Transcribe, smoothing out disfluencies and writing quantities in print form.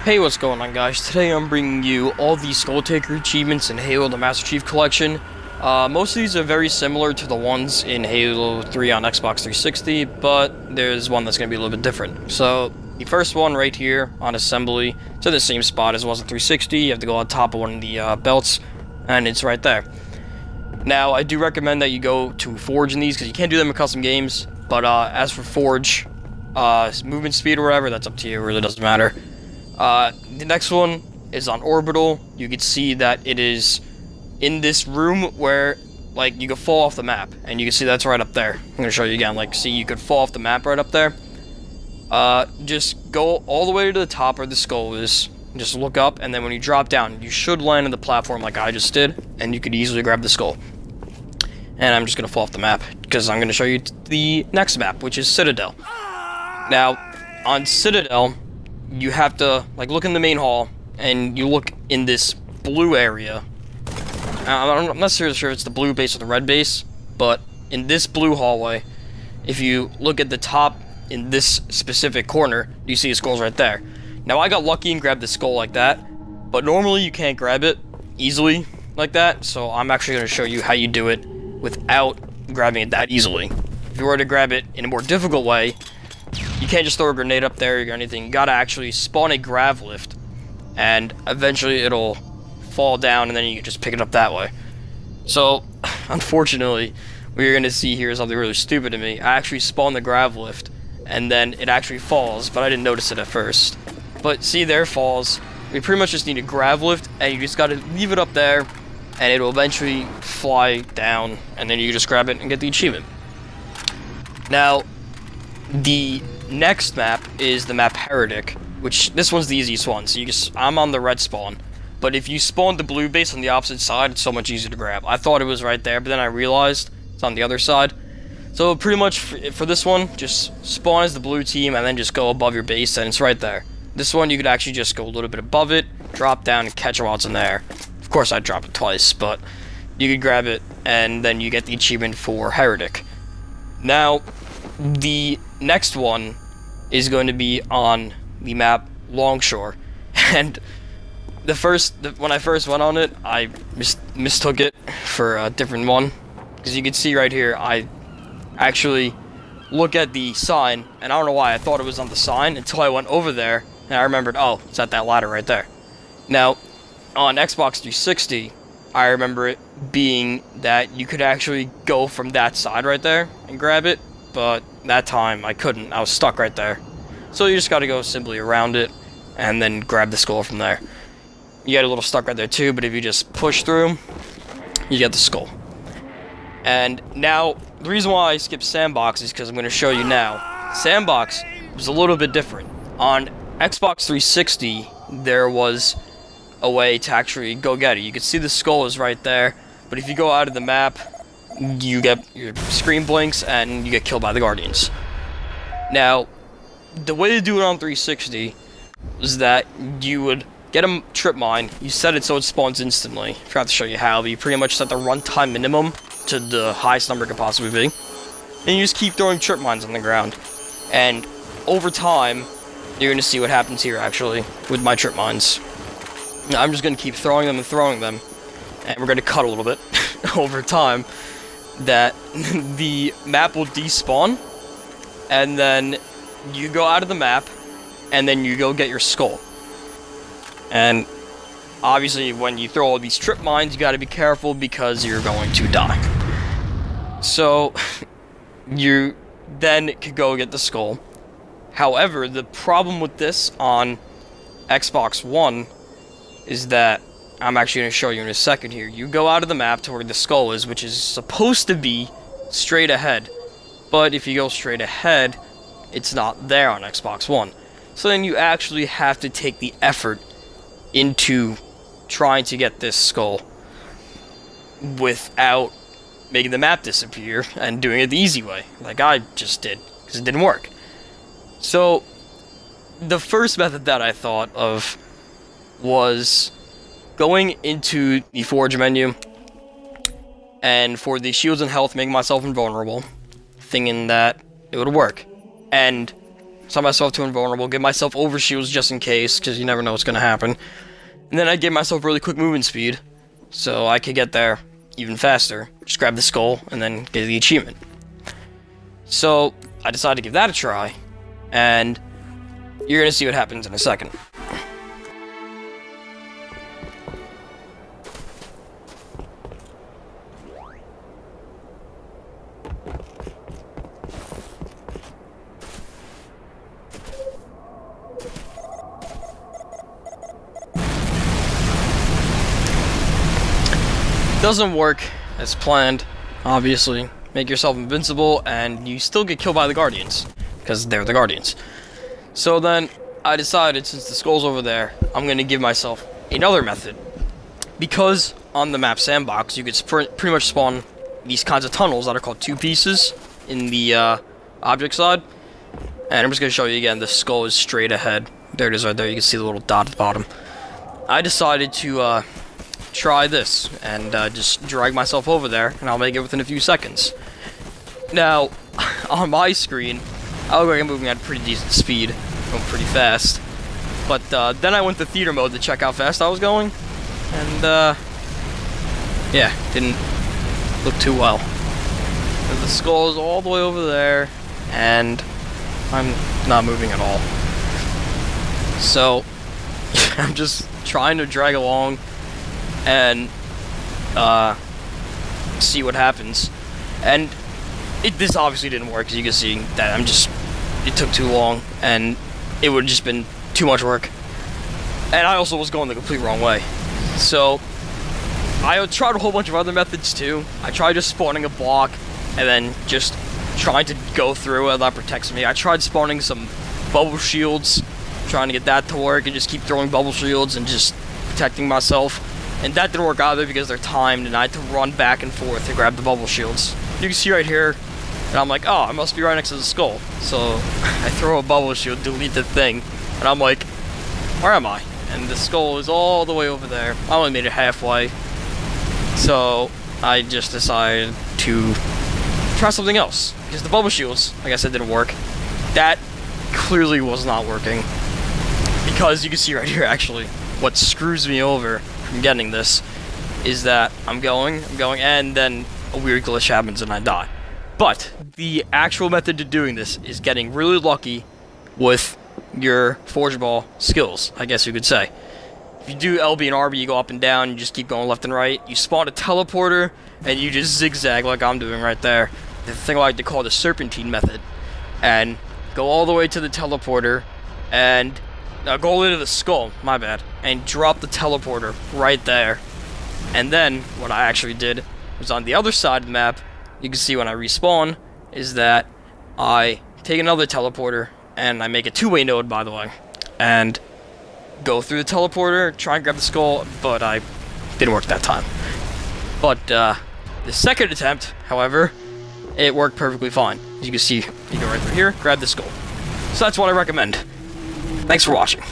Hey, what's going on, guys? Today I'm bringing you all the Skulltaker achievements in Halo the Master Chief Collection. Most of these are very similar to the ones in Halo 3 on Xbox 360, but there's one that's going to be a little bit different. So, the first one right here on Assembly, it's in the same spot as it was on 360. You have to go on top of one of the belts, and it's right there. Now, I do recommend that you go to Forge in these, because you can't do them in custom games, but as for Forge, movement speed or whatever, that's up to you, it really doesn't matter. The next one is on Orbital. You can see that it is in this room where, like, you could fall off the map, and you can see that's right up there. I'm gonna show you again, like, see, you could fall off the map right up there. Just go all the way to the top where the skull is, just look up, and then when you drop down, you should land on the platform like I just did, and you could easily grab the skull. And I'm just gonna fall off the map, because I'm gonna show you the next map, which is Citadel. Now, on Citadel, you have to, like, look in the main hall, and you look in this blue area. I'm not sure if it's the blue base or the red base, but in this blue hallway, if you look at the top in this specific corner, you see a skull's right there. Now, I got lucky and grabbed the skull like that, but normally you can't grab it easily like that, so I'm actually going to show you how you do it without grabbing it that easily. If you were to grab it in a more difficult way, you can't just throw a grenade up there or anything. You gotta actually spawn a grav lift, and eventually it'll fall down, and then you can just pick it up that way. So, unfortunately, what you're gonna see here is something really stupid to me. I actually spawned the grav lift, and then it actually falls, but I didn't notice it at first. But see, there it falls. We pretty much just need a grav lift, and you just gotta leave it up there, and it'll eventually fly down, and then you just grab it and get the achievement. Now, the next map is the map Heretic, which this one's the easiest one. So I'm on the red spawn, but if you spawn the blue base on the opposite side, it's so much easier to grab. I thought it was right there, but then I realized it's on the other side. So pretty much for this one, just spawn as the blue team and then just go above your base, and it's right there. This one, you could actually just go a little bit above it, drop down, and catch it while it's in there. Of course, I'd drop it twice, but you could grab it, and then you get the achievement for Heretic. Now, the next one is going to be on the map Longshore, and when I first went on it, I mistook it for a different one, because you can see right here, I actually look at the sign, and I don't know why I thought it was on the sign until I went over there, and I remembered, oh, it's at that ladder right there. Now, on Xbox 360, I remember it being that you could actually go from that side right there and grab it, but that time I couldn't. I was stuck right there. So you just gotta go simply around it and then grab the skull from there. You get a little stuck right there too, but if you just push through, you get the skull. And now, the reason why I skipped Sandbox is because I'm gonna show you now. Sandbox was a little bit different. On Xbox 360, there was a way to actually go get it. You can see the skull is right there, but if you go out of the map, you get your screen blinks and you get killed by the Guardians. Now, the way to do it on 360 is that you would get a trip mine, you set it so it spawns instantly. I forgot to show you how, but you pretty much set the runtime minimum to the highest number it could possibly be. And you just keep throwing trip mines on the ground. And over time, you're going to see what happens here actually with my trip mines. Now, I'm just going to keep throwing them, and we're going to cut a little bit over time. That the map will despawn, and then you go out of the map, and then you go get your skull. And obviously, when you throw all these trip mines, you gotta be careful because you're going to die. So, you then could go get the skull. However, the problem with this on Xbox One is that I'm actually going to show you in a second here. You go out of the map to where the skull is, which is supposed to be straight ahead. But if you go straight ahead, it's not there on Xbox One. So then you actually have to take the effort into trying to get this skull without making the map disappear and doing it the easy way, like I just did, because it didn't work. So, the first method that I thought of was going into the Forge menu, and for the shields and health, making myself invulnerable, thinking that it would work. And Sign myself to invulnerable, give myself overshields just in case, because you never know what's going to happen. And then I give myself really quick movement speed, so I could get there even faster. Just grab the skull, and then get the achievement. So, I decided to give that a try, and you're going to see what happens in a second. Doesn't work as planned, obviously. Make yourself invincible, and you still get killed by the Guardians, because they're the Guardians. So then, I decided, since the skull's over there, I'm going to give myself another method. Because on the map Sandbox, you could pretty much spawn these kinds of tunnels that are called two pieces in the object side. And I'm just going to show you again, the skull is straight ahead. There it is right there, you can see the little dot at the bottom. I decided to try this and just drag myself over there, and I'll make it within a few seconds. Now, on my screen, I look like I'm moving at a pretty decent speed, going pretty fast. But then I went to theater mode to check how fast I was going, and yeah, didn't look too well. And the skull is all the way over there, and I'm not moving at all. So I'm just trying to drag along and see what happens. And this obviously didn't work, as you can see that it took too long, and it would have just been too much work. And I also was going the complete wrong way. So I tried a whole bunch of other methods too. I tried just spawning a block and then just trying to go through it. That protects me. I tried spawning some bubble shields, trying to get that to work, and just keep throwing bubble shields and just protecting myself. And that didn't work either because they're timed, and I had to run back and forth to grab the bubble shields. You can see right here, and I'm like, oh, I must be right next to the skull. So I throw a bubble shield, delete the thing, and I'm like, where am I? And the skull is all the way over there. I only made it halfway. So I just decided to try something else, because the bubble shields, like I said, didn't work. That clearly was not working, because you can see right here, actually, what screws me over from getting this is that I'm going, and then a weird glitch happens and I die. But the actual method to doing this is getting really lucky with your Forge Ball skills, I guess you could say. If you do LB and RB, you go up and down, you just keep going left and right. You spawn a teleporter, and you just zigzag like I'm doing right there. The thing I like to call the serpentine method. And go all the way to the teleporter, and go all the way to the skull, my bad, and drop the teleporter right there. And then, what I actually did was on the other side of the map, you can see when I respawn, is that I take another teleporter, and I make a two-way node, by the way, and go through the teleporter, try and grab the skull, but I didn't work that time. But the second attempt, however, it worked perfectly fine. As you can see, you go right through here, grab the skull. So that's what I recommend. Thanks for watching.